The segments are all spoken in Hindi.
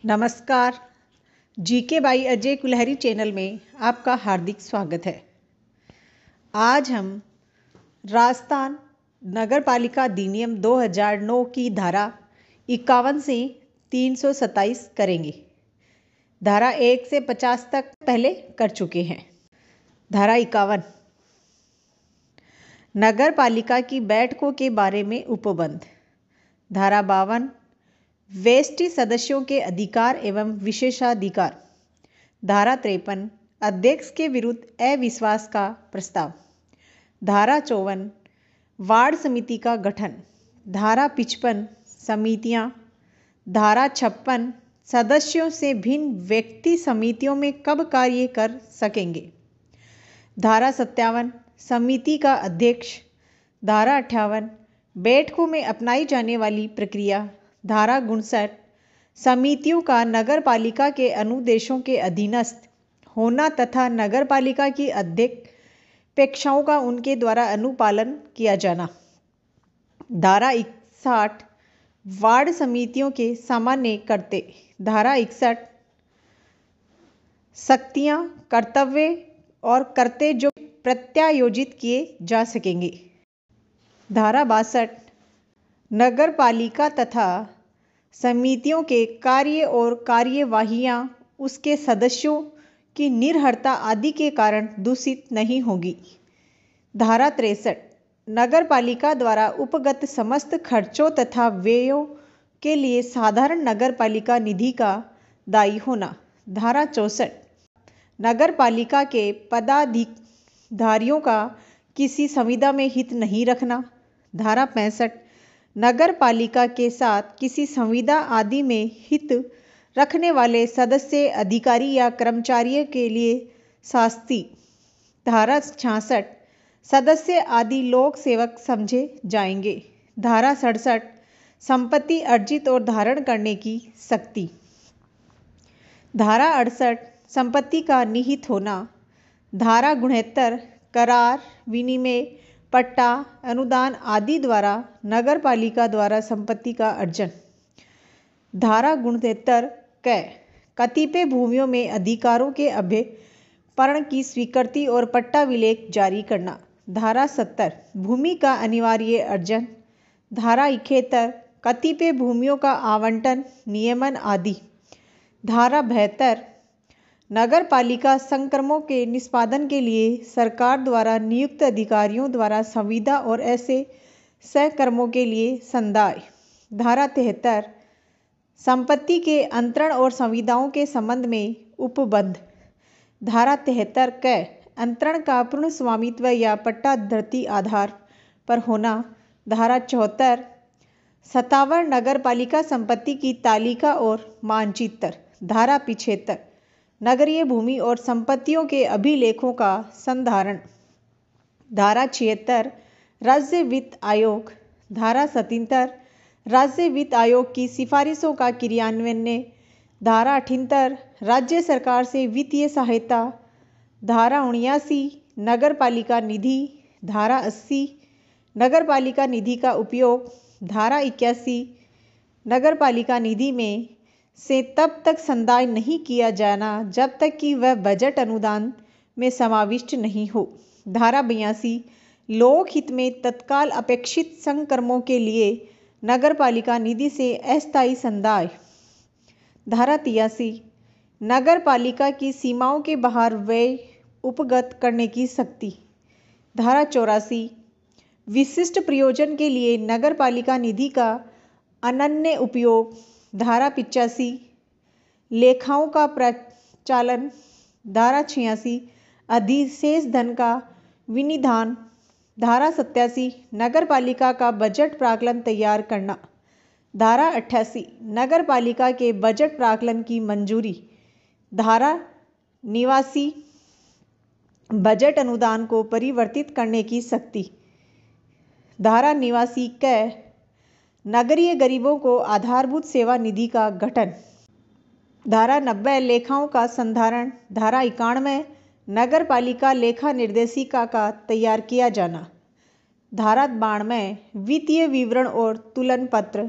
नमस्कार। GK by Ajay Kulhari channel में आपका हार्दिक स्वागत है। आज हम राजस्थान नगर पालिका अधिनियम 2009 की धारा 51 से 327 करेंगे। धारा 1 से 50 तक पहले कर चुके हैं। धारा 51 नगर पालिका की बैठकों के बारे में उपबंध। धारा 52 वेस्टी सदस्यों के अधिकार एवं विशेषाधिकार। धारा 53 अध्यक्ष के विरुद्ध अविश्वास का प्रस्ताव। धारा 54 वार्ड समिति का गठन। धारा 55 समितियां। धारा 56 सदस्यों से भिन्न व्यक्ति समितियों में कब कार्य कर सकेंगे। धारा 57 समिति का अध्यक्ष। धारा 58 बैठकों में अपनाई जाने वाली प्रक्रिया। धारा 59 समितियों का नगर पालिका के अनुदेशों के अधीनस्थ होना तथा नगर पालिका की अध्यक्षाओं का उनके द्वारा अनुपालन किया जाना। धारा 61 वार्ड समितियों के सामान्य कर्तव्य। धारा 61 शक्तियां, कर्तव्य और कर्तव्य जो प्रत्यायोजित किए जा सकेंगे। धारा 62 नगर पालिका तथा समितियों के कार्य और कार्यवाहियां उसके सदस्यों की निर्भरता आदि के कारण दूषित नहीं होगी। धारा 63 नगर पालिका द्वारा उपगत समस्त खर्चों तथा व्ययों के लिए साधारण नगर पालिका निधि का दायी होना। धारा 64 नगर पालिका के पदाधिकारियों का किसी संविदा में हित नहीं रखना। धारा 65 नगर पालिका के साथ किसी संविदा आदि में हित रखने वाले सदस्य, अधिकारी या कर्मचारियों के लिए शास्ति। धारा 66 सदस्य आदि लोक सेवक समझे जाएंगे। धारा 67 संपत्ति अर्जित और धारण करने की शक्ति। धारा 68 संपत्ति का निहित होना। धारा 69 करार, विनिमय, पट्टा, अनुदान आदि द्वारा नगर पालिका द्वारा संपत्ति का अर्जन। धारा 69 क कतिपय भूमियों में अधिकारों के अभ्यर्पण की स्वीकृति और पट्टा विलेख जारी करना। धारा 70 भूमि का अनिवार्य अर्जन। धारा 71 कतिपय भूमियों का आवंटन, नियमन आदि। धारा 72 नगर पालिका संक्रमणों के निष्पादन के लिए सरकार द्वारा नियुक्त अधिकारियों द्वारा संविदा और ऐसे सहकर्मों के लिए संदाय। धारा 73 संपत्ति के अंतरण और संविदाओं के संबंध में उपबंध। धारा 73 क अंतरण का पूर्ण स्वामित्व या पट्टा धरती आधार पर होना। धारा 74 सत्तावर नगर पालिका संपत्ति की तालिका और मानचित्र। धारा 75 नगरीय भूमि और संपत्तियों के अभिलेखों का संधारण। धारा 76 राज्य वित्त आयोग। धारा 77 राज्य वित्त आयोग की सिफारिशों का क्रियान्वयन। धारा 78 राज्य सरकार से वित्तीय सहायता। धारा 79 नगर पालिका निधि। धारा 80 नगर पालिका निधि का उपयोग। धारा 81 नगर पालिका निधि में से तब तक संदाय नहीं किया जाना जब तक कि वह बजट अनुदान में समाविष्ट नहीं हो। धारा 82 लोक हित में तत्काल अपेक्षित संक्रमणों के लिए नगर पालिका निधि से अस्थायी संदाय। धारा 83 नगर पालिका की सीमाओं के बाहर व्यय उपगत करने की शक्ति। धारा 84 विशिष्ट प्रयोजन के लिए नगर पालिका निधि का अनन्य उपयोग। धारा 85 लेखाओं का प्रचालन। धारा 86 अधिशेष धन का विनिधान। धारा 87 नगर पालिका का बजट प्राक्कलन तैयार करना। धारा 88 नगर पालिका के बजट प्राक्कलन की मंजूरी। धारा 89 बजट अनुदान को परिवर्तित करने की शक्ति। धारा 89 क नगरीय गरीबों को आधारभूत सेवा निधि का गठन। धारा 90 लेखाओं का संधारण। धारा 91 नगर पालिका लेखा निर्देशिका का तैयार किया जाना। धारा 92 वित्तीय विवरण और तुलन पत्र।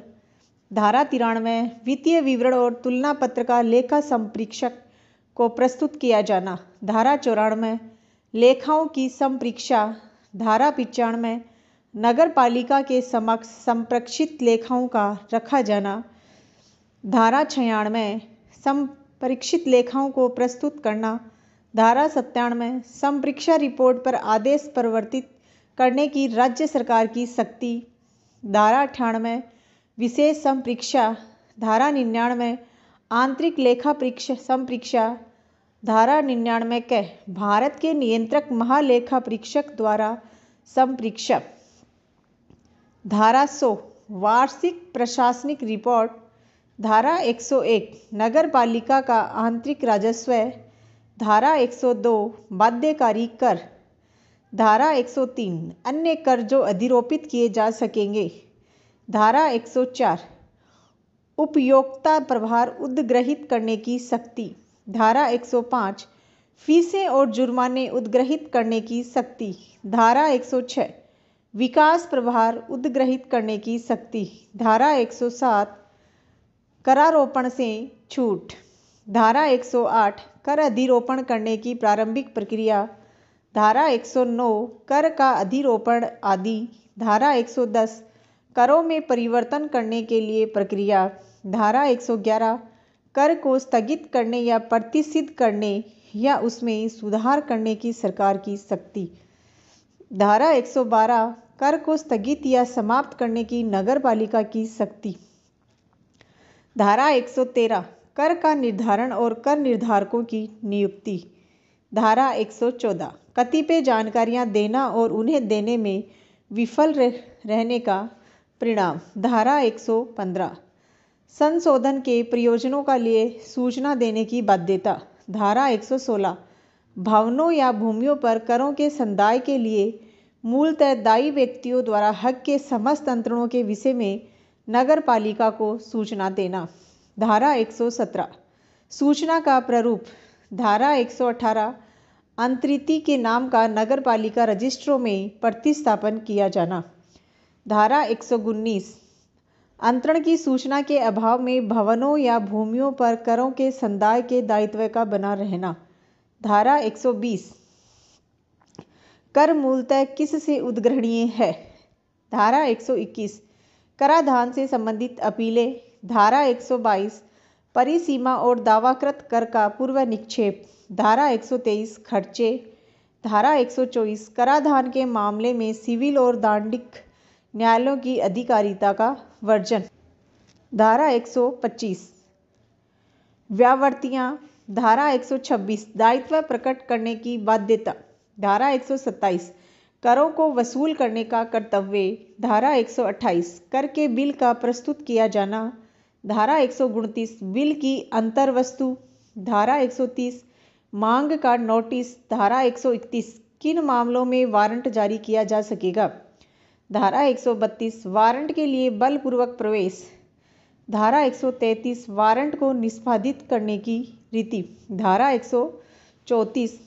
धारा 93 वित्तीय विवरण और तुलना पत्र का लेखा संप्रेषक को प्रस्तुत किया जाना। धारा 94 लेखाओं की संप्रेक्षा। धारा 95 नगर पालिका के समक्ष संप्रेषित लेखाओं का रखा जाना। धारा 96 संप्रेषित लेखाओं को प्रस्तुत करना। धारा 97 संप्रेक्षा रिपोर्ट पर आदेश परिवर्तित करने की राज्य सरकार की शक्ति। धारा 98 विशेष संप्रेक्षा। धारा 99 आंतरिक लेखा संप्रेक्षा। धारा 99 के भारत के नियंत्रक महालेखा परीक्षक द्वारा संप्रेक्षा। धारा 100 वार्षिक प्रशासनिक रिपोर्ट। धारा 101 नगर पालिका का आंतरिक राजस्व। धारा 102 बाध्यकारी कर। धारा 103 अन्य कर जो अधिरोपित किए जा सकेंगे। धारा 104 उपयोक्ता प्रभार उद्ग्रहित करने की शक्ति। धारा 105 फीसें और जुर्माने उद्ग्रहित करने की शक्ति। धारा 106 विकास प्रभार उद्ग्रहित करने की शक्ति। धारा 107 करारोपण से छूट। धारा 108 कर अधिरोपण करने की प्रारंभिक प्रक्रिया। धारा 109 कर का अधिरोपण आदि। धारा 110 करों में परिवर्तन करने के लिए प्रक्रिया। धारा 111 कर को स्थगित करने या प्रतिसिद्ध करने या उसमें सुधार करने की सरकार की शक्ति। धारा 112 कर को स्थगित या समाप्त करने की नगर पालिका की शक्ति। धारा 113 कर का निर्धारण और कर निर्धारकों की नियुक्ति। धारा 114 कतिपय जानकारियां देना और उन्हें देने में विफल रहने का परिणाम। धारा 115 संशोधन के प्रयोजनों का लिए सूचना देने की बाध्यता। धारा 116 भवनों या भूमियों पर करों के संदाय के लिए मूलतः दायी व्यक्तियों द्वारा हक के समस्त अंतरणों के विषय में नगर पालिका को सूचना देना। धारा 117 सूचना का प्रारूप। धारा 118 अंतरिति के नाम का नगर पालिका रजिस्ट्रों में प्रतिस्थापन किया जाना। धारा 119 अंतरण की सूचना के अभाव में भवनों या भूमियों पर करों के संदाय के दायित्व का बना रहना। धारा 120 कर मूलतः किस से उद्ग्रहणीय है। धारा 121 कराधान से संबंधित अपीलें। धारा 122 परिसीमा और दावाकृत कर का पूर्व निक्षेप। धारा 123 खर्चे। धारा 124 कराधान के मामले में सिविल और दांडिक न्यायालयों की अधिकारिता का वर्जन। धारा 125 व्यावर्तियां। धारा 126 दायित्व प्रकट करने की बाध्यता। धारा 127 करों को वसूल करने का कर्तव्य। धारा 128 कर के बिल का प्रस्तुत किया जाना। धारा 129 बिल की अंतर्वस्तु। धारा 130 मांग का नोटिस। धारा 131 किन मामलों में वारंट जारी किया जा सकेगा। धारा 132 वारंट के लिए बलपूर्वक प्रवेश। धारा 133 वारंट को निष्पादित करने की रीति। धारा 134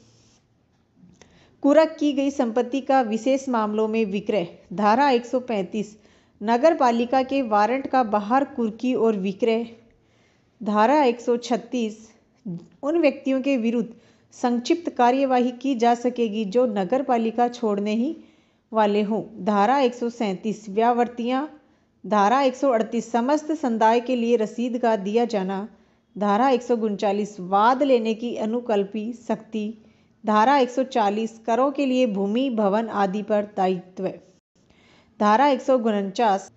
कुर्क की गई संपत्ति का विशेष मामलों में विक्रय। धारा 135 नगर पालिका के वारंट का बाहर कुर्की और विक्रय। धारा 136 उन व्यक्तियों के विरुद्ध संक्षिप्त कार्यवाही की जा सकेगी जो नगर पालिका छोड़ने ही वाले हों। धारा 137 व्यावर्तियां। धारा 138 समस्त संदाय के लिए रसीद का दिया जाना। धारा 139 वाद लेने की अनुकल्पी शक्ति। धारा 140 करों के लिए भूमि भवन आदि पर दायित्व। धारा 149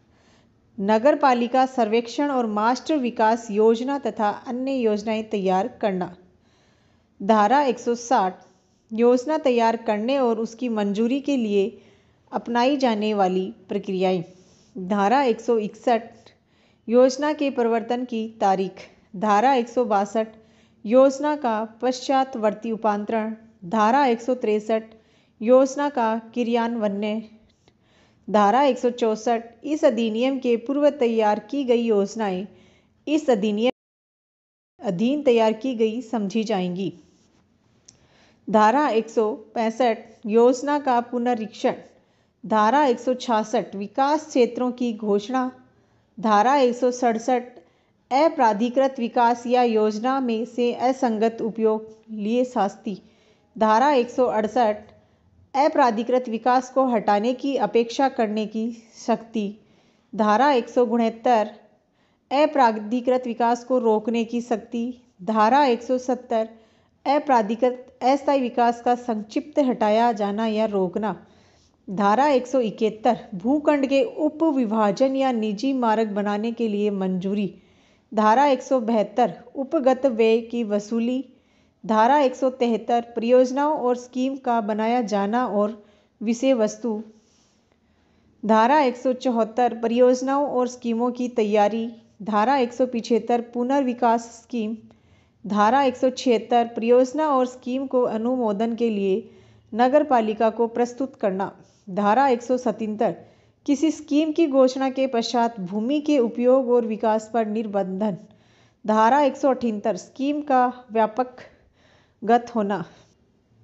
नगर पालिका सर्वेक्षण और मास्टर विकास योजना तथा अन्य योजनाएं तैयार करना। धारा 160 योजना तैयार करने और उसकी मंजूरी के लिए अपनाई जाने वाली प्रक्रियाएं। धारा 161 योजना के प्रवर्तन की तारीख। धारा 162 योजना का पश्चातवर्ती रूपांतरण। धारा 163 योजना का क्रियान्वयन। धारा 164 इस अधिनियम के पूर्व तैयार की गई योजनाएं इस अधिनियम अधीन तैयार की गई समझी जाएंगी। धारा 165 योजना का पुनरीक्षण। धारा 166 विकास क्षेत्रों की घोषणा। धारा 167 अप्राधिकृत विकास या योजना में से असंगत उपयोग लिए शास्ति। धारा 168 अप्राधिकृत विकास को हटाने की अपेक्षा करने की शक्ति। धारा 169 अप्राधिकृत विकास को रोकने की शक्ति। धारा 170 अप्राधिकृत अस्थायी विकास का संक्षिप्त हटाया जाना या रोकना। धारा 171 भूखंड के उप विभाजन या निजी मार्ग बनाने के लिए मंजूरी। धारा 172 उपगत व्यय की वसूली। धारा 173 परियोजनाओं और स्कीम का बनाया जाना और विषय वस्तु। धारा 174 परियोजनाओं और स्कीमों की तैयारी। धारा 175 पुनर्विकास स्कीम। धारा 176 परियोजना और स्कीम को अनुमोदन के लिए नगर पालिका को प्रस्तुत करना। धारा 177 किसी स्कीम की घोषणा के पश्चात भूमि के उपयोग और विकास पर निर्बंधन। धारा 178 स्कीम का व्यापकगत होना।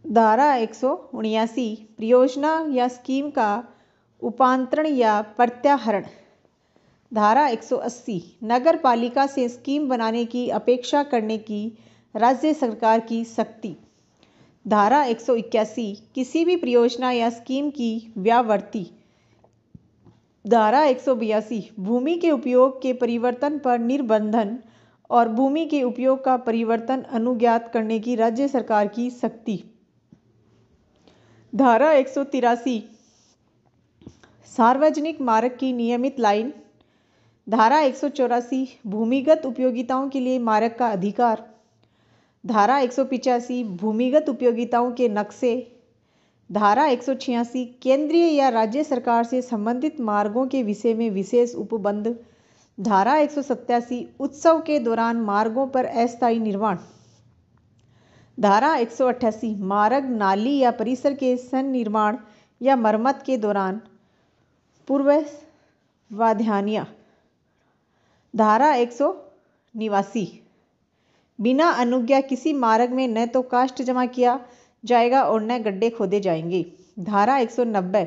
धारा 179 परियोजना या स्कीम का उपांतरण या प्रत्याहरण। धारा 180 नगर पालिका से स्कीम बनाने की अपेक्षा करने की राज्य सरकार की शक्ति। धारा 181 किसी भी परियोजना या स्कीम की व्यावृत्ति। धारा 182 भूमि के उपयोग के परिवर्तन पर निर्बंधन और भूमि के उपयोग का परिवर्तन अनुज्ञात करने की राज्य सरकार की शक्ति। धारा 183 सार्वजनिक मार्ग की नियमित लाइन। धारा 184 भूमिगत उपयोगिताओं के लिए मार्ग का अधिकार। धारा 185 भूमिगत उपयोगिताओं के नक्शे। धारा 186 केंद्रीय या राज्य सरकार से संबंधित मार्गों के विषय में विशेष उपबंध। धारा 187 उत्सव के दौरान मार्गों पर अस्थायी निर्माण। धारा 188 मार्ग नाली या परिसर के सन्निर्माण या मरम्मत के दौरान पूर्वावधानियाँ। धारा 189 बिना अनुज्ञा किसी मार्ग में न तो काष्ठ जमा किया जाएगा और न गड्ढे खोदे जाएंगे। धारा 190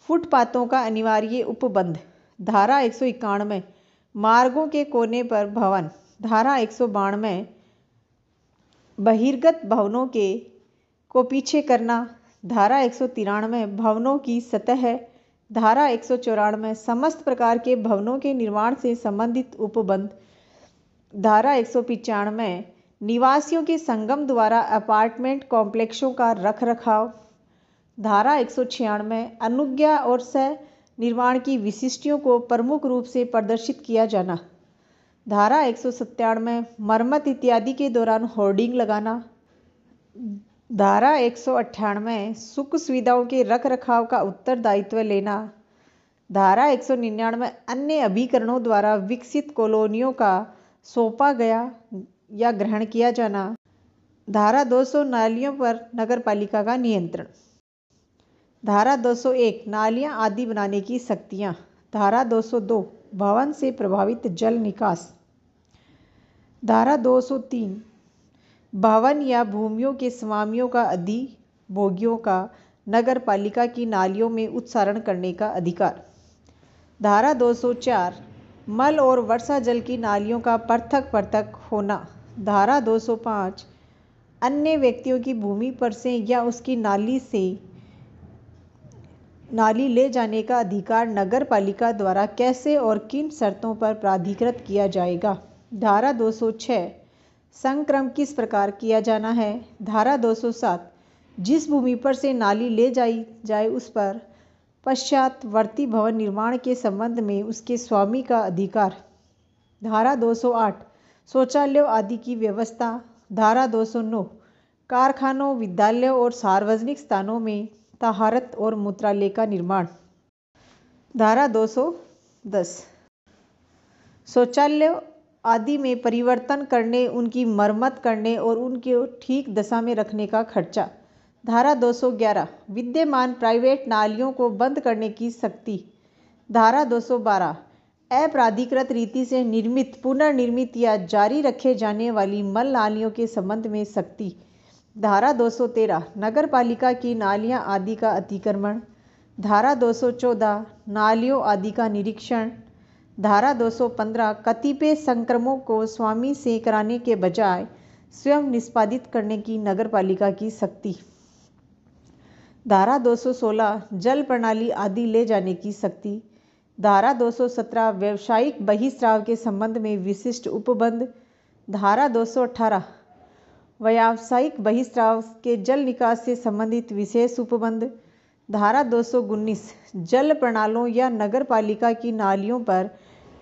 फुटपाथों का अनिवार्य उपबंध। धारा 191 मार्गों के कोने पर भवन। धारा 192 बहिर्गत भवनों को पीछे करना। धारा 193 भवनों की सतह। धारा 194 समस्त प्रकार के भवनों के निर्माण से संबंधित उपबंध। धारा 195 निवासियों के संगम द्वारा अपार्टमेंट कॉम्प्लेक्सों का रखरखाव। धारा 196 अनुज्ञा और सह निर्माण की विशिष्टियों को प्रमुख रूप से प्रदर्शित किया जाना। धारा 197 मरम्मत इत्यादि के दौरान होर्डिंग लगाना। धारा 198 सुख सुविधाओं के रखरखाव का उत्तरदायित्व लेना। धारा 199 अन्य अभिकरणों द्वारा विकसित कॉलोनियों का सौंपा गया या ग्रहण किया जाना। धारा 200 नालियों पर नगर पालिका का नियंत्रण। धारा 201 नालियां आदि बनाने की शक्तियां। धारा 202 भवन से प्रभावित जल निकास। धारा 203 भवन या भूमियों के स्वामियों का अधिभोगियों का नगर पालिका की नालियों में उत्सारण करने का अधिकार। धारा 204 मल और वर्षा जल की नालियों का पृथक पृथक होना। धारा 205 अन्य व्यक्तियों की भूमि पर से या उसकी नाली ले जाने का अधिकार नगर पालिका द्वारा कैसे और किन शर्तों पर प्राधिकृत किया जाएगा। धारा 206 संक्रम किस प्रकार किया जाना है। धारा 207 जिस भूमि पर से नाली ले जाई जाए उस पर पश्चातवर्ती भवन निर्माण के संबंध में उसके स्वामी का अधिकार। धारा 208 शौचालयों आदि की व्यवस्था। धारा 209 कारखानों विद्यालयों और सार्वजनिक स्थानों में तहारत और मूत्रालय का निर्माण। धारा 210 शौचालयों आदि में परिवर्तन करने उनकी मरम्मत करने और उनको ठीक दशा में रखने का खर्चा। धारा 211 विद्यमान प्राइवेट नालियों को बंद करने की शक्ति। धारा 212 अप्राधिकृत रीति से निर्मित पुनर्निर्मित या जारी रखे जाने वाली मल नालियों के संबंध में शक्ति। धारा 213 नगर पालिका की नालियां आदि का अतिक्रमण। धारा 214 नालियों आदि का निरीक्षण। धारा 215 कतिपय संक्रमणों को स्वामी से कराने के बजाय स्वयं निष्पादित करने की नगरपालिका की शक्ति। धारा 216 जल प्रणाली आदि ले जाने की शक्ति। धारा 217 व्यावसायिक बहिस्राव के संबंध में विशिष्ट उपबंध। धारा 218 व्यावसायिक बहिस्राव के जल निकास से संबंधित विशेष उपबंध। धारा 219 जल प्रणालियों या नगरपालिका की नालियों पर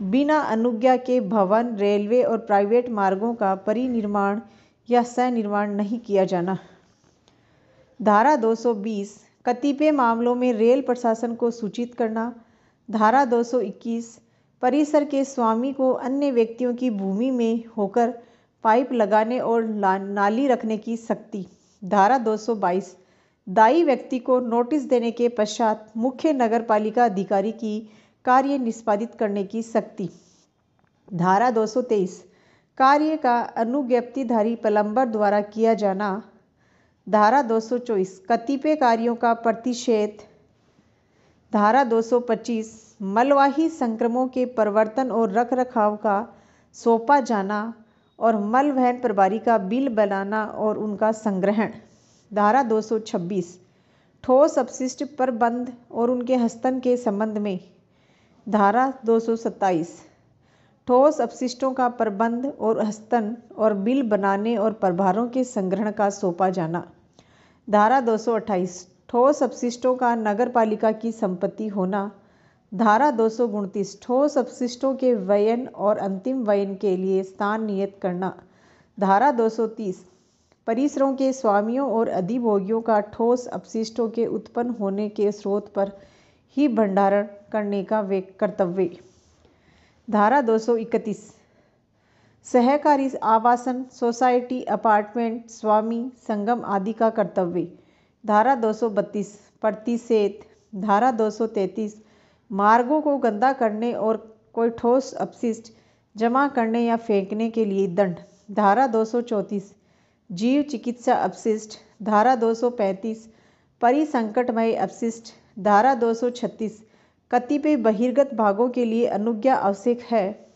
बिना अनुज्ञा के भवन, रेलवे और प्राइवेट मार्गों का परिनिर्माण या सह-निर्माण नहीं किया जाना। धारा 220 कतिपय मामलों में रेल प्रशासन को सूचित करना। धारा 221 परिसर के स्वामी को अन्य व्यक्तियों की भूमि में होकर पाइप लगाने और नाली रखने की शक्ति। धारा 222 दायी व्यक्ति को नोटिस देने के पश्चात मुख्य नगरपालिका अधिकारी की कार्य निष्पादित करने की शक्ति। धारा 223 कार्य का अनुज्ञप्तिधारी प्लम्बर द्वारा किया जाना। धारा 224 कतिपय कार्यों का प्रतिषेध। धारा 225 मलवाही संक्रमणों के प्रवर्तन और रखरखाव का सौंपा जाना और मल वहन प्रभारी का बिल बनाना और उनका संग्रहण। धारा 226 ठोस अपशिष्ट प्रबंध और उनके हस्तन के संबंध में। धारा 227 ठोस अपशिष्टों का प्रबंध और हस्तन और बिल बनाने और प्रभारों के संग्रहण का सौंपा जाना। धारा 228 ठोस अपशिष्टों का नगरपालिका की संपत्ति होना। धारा 229 ठोस अपशिष्टों के वयन और अंतिम वयन के लिए स्थान नियत करना। धारा 230 परिसरों के स्वामियों और अधिभोगियों का ठोस अपशिष्टों के उत्पन्न होने के स्रोत पर ही भंडारण करने का कर्तव्य। धारा 231 सहकारी आवासन, सोसाइटी, अपार्टमेंट, स्वामी, संगम आदि का कर्तव्य। धारा 232 प्रतिषेध। धारा 233 मार्गों को गंदा करने और कोई ठोस अपशिष्ट जमा करने या फेंकने के लिए दंड। धारा 234 जीव चिकित्सा अपशिष्ट। धारा 235 परिसंकटमय अपशिष्ट। धारा 236 कतिपय बहिर्गत भागों के लिए अनुज्ञा आवश्यक है।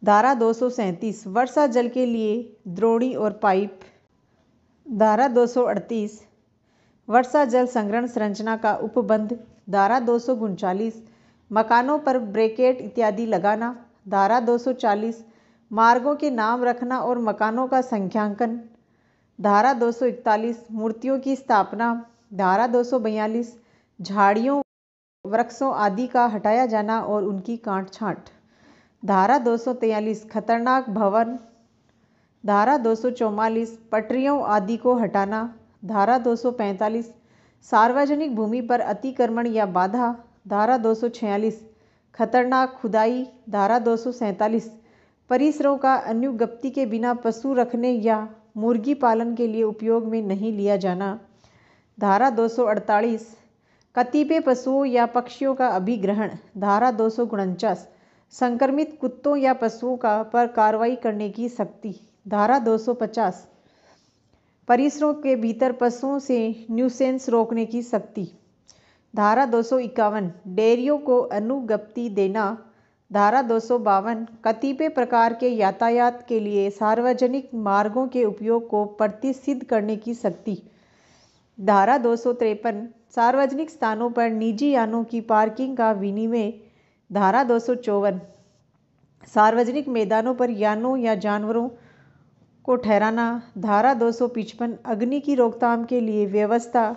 धारा 237 वर्षा जल के लिए द्रोणी और पाइप। धारा 238 वर्षा जल संग्रहण संरचना का उपबंध। धारा 239 मकानों पर ब्रैकेट इत्यादि लगाना। धारा 240 मार्गों के नाम रखना और मकानों का संख्यांकन। धारा 241 मूर्तियों की स्थापना। धारा 242 झाड़ियों, वृक्षों आदि का हटाया जाना और उनकी काट छांट। धारा 243 खतरनाक भवन। धारा 244 पटरियों आदि को हटाना। धारा 245 सार्वजनिक भूमि पर अतिक्रमण या बाधा। धारा 246 खतरनाक खुदाई। धारा 247 परिसरों का अनुज्ञप्ति के बिना पशु रखने या मुर्गी पालन के लिए उपयोग में नहीं लिया जाना। धारा 248 कतिपय पशुओं या पक्षियों का अभिग्रहण। धारा 249 संक्रमित कुत्तों या पशुओं पर कार्रवाई करने की शक्ति। धारा 250 परिसरों के भीतर पशुओं से न्यूसेंस रोकने की शक्ति। धारा 251 डेयरियों को अनुज्ञप्ति देना। धारा 252 कतिपय प्रकार के यातायात के लिए सार्वजनिक मार्गों के उपयोग को प्रतिषिद्ध करने की शक्ति। धारा 253 सार्वजनिक स्थानों पर निजी यानों की पार्किंग का विनियमन। धारा 254 सार्वजनिक मैदानों पर यानों या जानवरों को ठहराना। धारा 255 अग्नि की रोकथाम के लिए व्यवस्था।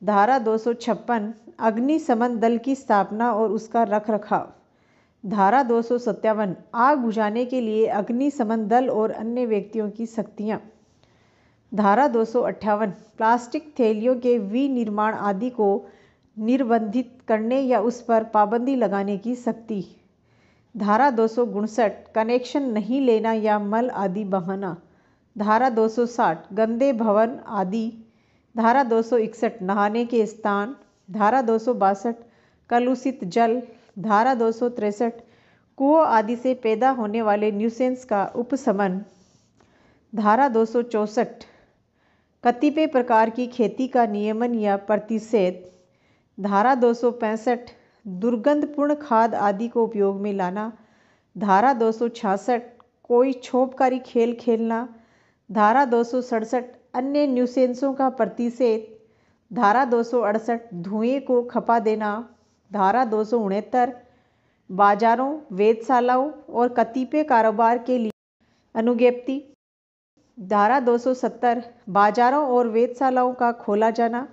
धारा 256 अग्निशमन दल की स्थापना और उसका रखरखाव। धारा 257 आग बुझाने के लिए अग्निशमन दल और अन्य व्यक्तियों की शक्तियाँ। धारा 258 प्लास्टिक थैलियों के विनिर्माण आदि को निर्बंधित करने या उस पर पाबंदी लगाने की शक्ति। धारा 259 कनेक्शन नहीं लेना या मल आदि बहाना। धारा 260 गंदे भवन आदि। धारा 261 नहाने के स्थान। धारा 262 कलुषित जल। धारा 263 कुओं आदि से पैदा होने वाले न्यूसेंस का उपशमन। धारा 264 कतिपय प्रकार की खेती का नियमन या प्रतिषेध। धारा 265 दुर्गंधपूर्ण खाद आदि को उपयोग में लाना। धारा 266 कोई क्षोभकारी खेल खेलना। धारा 267 अन्य न्यूसेंसों का प्रतिषेध। धारा 268 धुएं को खपा देना। धारा 269 बाजारों, वेधशालाओं और कतिपय कारोबार के लिए अनुज्ञप्ति। धारा 270 बाजारों और वेधशालाओं का खोला जाना,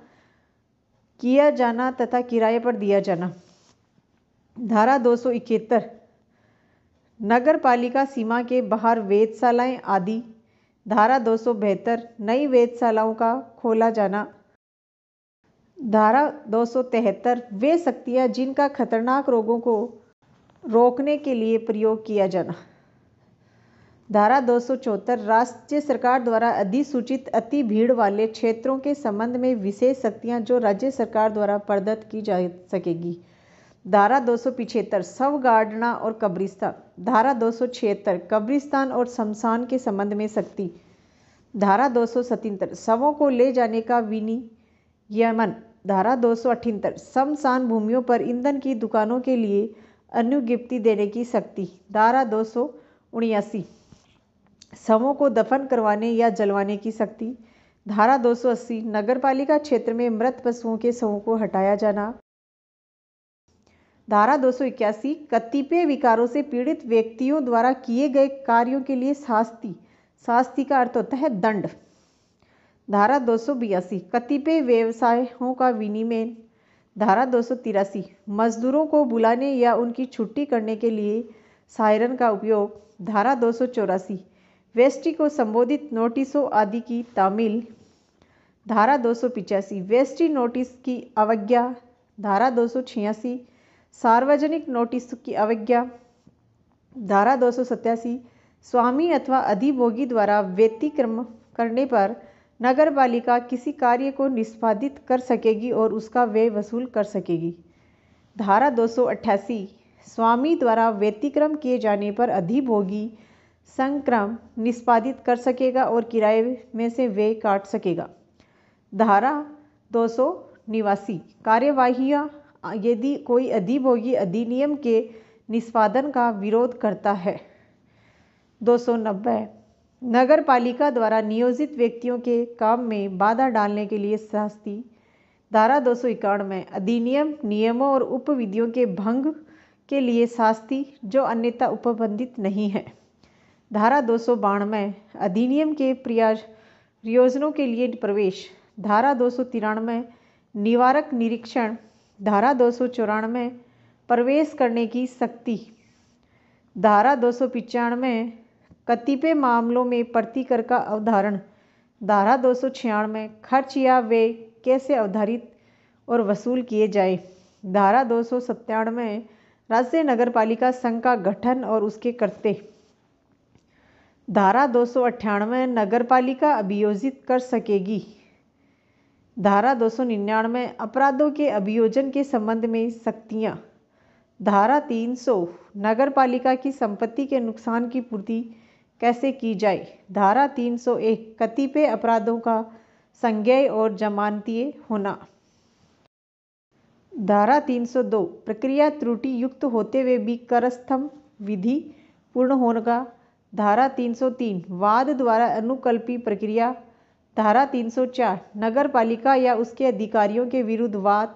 किया जाना तथा किराए पर दिया जाना। धारा 271 नगर पालिका सीमा के बाहर वेधशालाएं आदि। धारा 272 नई वेधशालाओं का खोला जाना। धारा 273 वे शक्तियां जिनका खतरनाक रोगों को रोकने के लिए प्रयोग किया जाना। धारा 274 राज्य सरकार द्वारा अधिसूचित अति भीड़ वाले क्षेत्रों के संबंध में विशेष शक्तियां जो राज्य सरकार द्वारा प्रदत्त की जा सकेगी। धारा 275 शव गाड़ना और कब्रिस्तान। धारा 276 कब्रिस्तान और शमशान के संबंध में शक्ति। धारा 277 शवों को ले जाने का विनियमन। धारा 278 शमशान भूमियों पर ईंधन की दुकानों के लिए अनुज्ञप्ति देने की शक्ति। धारा 279 शवों को दफन करवाने या जलवाने की शक्ति। धारा 280 नगरपालिका क्षेत्र में मृत पशुओं के शवों को हटाया जाना। धारा 281 कतिपय विकारों से पीड़ित व्यक्तियों द्वारा किए गए कार्यों के लिए शास्ति। शास्ति का अर्थ होता है दंड। धारा 282 कतिपय व्यवसायों का विनियमन। धारा 283 मजदूरों को बुलाने या उनकी छुट्टी करने के लिए सायरन का उपयोग। धारा 284 वेस्टी को संबोधित नोटिसों आदि की तामील। धारा 285 वेस्टी नोटिस की अवज्ञा। धारा 286 सार्वजनिक नोटिस की अवज्ञा। धारा 287 स्वामी अथवा अधिभोगी द्वारा व्यतिक्रम करने पर नगरपालिका किसी कार्य को निष्पादित कर सकेगी और उसका व्यय वसूल कर सकेगी। धारा 288 स्वामी द्वारा व्यतिक्रम किए जाने पर अधिभोगी संक्रम निष्पादित कर सकेगा और किराए में से व्यय काट सकेगा। धारा 289 कार्यवाहियाँ यदि कोई अधिभोगी अधिनियम के निष्पादन का विरोध करता है। 290 नगर पालिका द्वारा नियोजित व्यक्तियों के काम में बाधा डालने के लिए शास्ति। धारा 291 अधिनियम, नियमों और उपविधियों के भंग के लिए शास्ति जो अन्यथा उपबंधित नहीं है। धारा 292 अधिनियम के प्रयोजनों के लिए प्रवेश। धारा 293 निवारक निरीक्षण। धारा 294 प्रवेश करने की शक्ति। धारा 295 कतिपय मामलों में प्रतिकर का अवधारण। धारा 296 खर्च या व्यय कैसे अवधारित और वसूल किए जाए। धारा 297 राज्य नगरपालिका संघ का गठन और उसके कर्तव्य। धारा 298 नगरपालिका अभियोजित कर सकेगी। धारा 299 अपराधों के अभियोजन के संबंध में शक्तियाँ। धारा 300 नगरपालिका की संपत्ति के नुकसान की पूर्ति कैसे की जाए। धारा 301 कतिपय अपराधों का संज्ञेय और जमानतीय होना। धारा 302 प्रक्रिया त्रुटि युक्त होते हुए भी करस्थम विधि पूर्ण होगा। धारा 303 वाद द्वारा अनुकल्पी प्रक्रिया। धारा 304 नगर पालिका या उसके अधिकारियों के विरुद्ध वाद।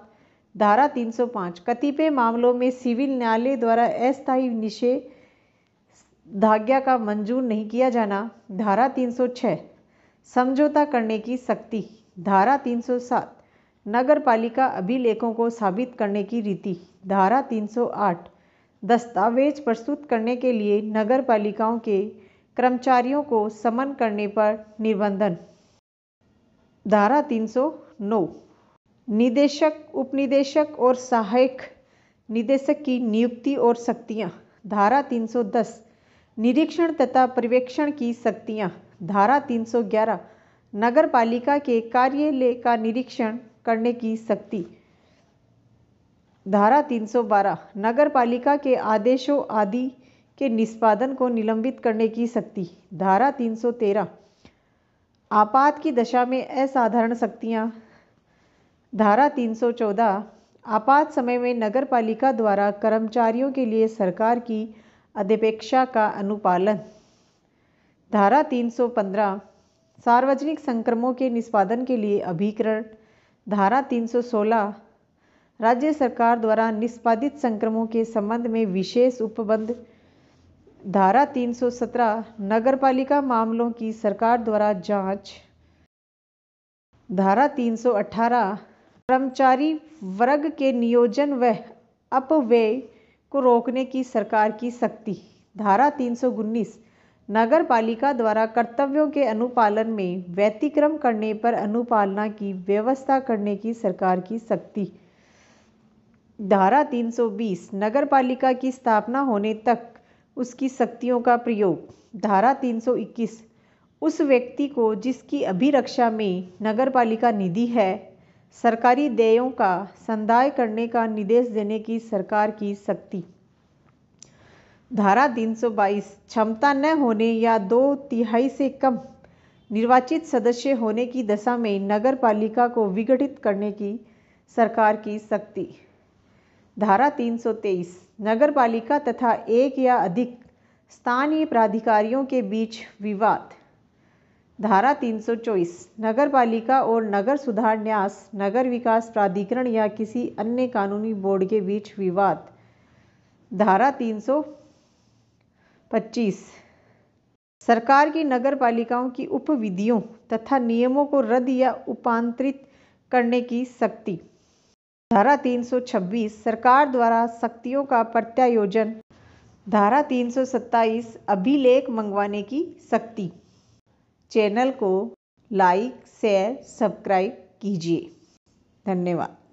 धारा 305 कतिपय मामलों में सिविल न्यायालय द्वारा अस्थायी निषेधाज्ञा का मंजूर नहीं किया जाना। धारा 306 समझौता करने की शक्ति। धारा 307 नगर पालिका अभिलेखों को साबित करने की रीति। धारा 308 दस्तावेज प्रस्तुत करने के लिए नगर पालिकाओं के कर्मचारियों को समन करने पर निर्बंधन। धारा 309 निदेशक, उपनिदेशक और सहायक निदेशक की नियुक्ति और शक्तियाँ। धारा 310 निरीक्षण तथा पर्यवेक्षण की शक्तियाँ। धारा 311 नगर पालिका के कार्यालय का निरीक्षण करने की शक्ति। धारा 312 नगर पालिका के आदेशों आदि के निष्पादन को निलंबित करने की शक्ति। धारा 313 आपात की दशा में असाधारण शक्तियाँ। धारा 314 आपात समय में नगरपालिका द्वारा कर्मचारियों के लिए सरकार की अधिपेक्षा का अनुपालन। धारा 315 सार्वजनिक संक्रमणों के निष्पादन के लिए अभिकरण। धारा 316 राज्य सरकार द्वारा निष्पादित संक्रमणों के संबंध में विशेष उपबंध। धारा 317 नगरपालिका मामलों की सरकार द्वारा जांच। धारा 318 कर्मचारी वर्ग के नियोजन व अपव्यय को रोकने की सरकार की शक्ति। धारा 319 नगरपालिका द्वारा कर्तव्यों के अनुपालन में व्यतिक्रम करने पर अनुपालना की व्यवस्था करने की सरकार की शक्ति। धारा 320 नगरपालिका की स्थापना होने तक उसकी शक्तियों का प्रयोग। धारा 321 उस व्यक्ति को जिसकी अभिरक्षा में नगरपालिका निधि है सरकारी देयों का संदाय करने का निर्देश देने की सरकार की शक्ति। धारा 322 क्षमता न होने या 2/3 से कम निर्वाचित सदस्य होने की दशा में नगरपालिका को विघटित करने की सरकार की शक्ति। धारा 323 नगरपालिका तथा एक या अधिक स्थानीय प्राधिकारियों के बीच विवाद। धारा 324 नगरपालिका और नगर सुधार न्यास नगर विकास प्राधिकरण या किसी अन्य कानूनी बोर्ड के बीच विवाद। धारा 325 सरकार की नगरपालिकाओं की उपविधियों तथा नियमों को रद्द या उपांतरित करने की शक्ति। धारा 326 सरकार द्वारा शक्तियों का प्रत्यायोजन। धारा 327 अभिलेख मंगवाने की शक्ति। चैनल को लाइक शेयर सब्सक्राइब कीजिए। धन्यवाद।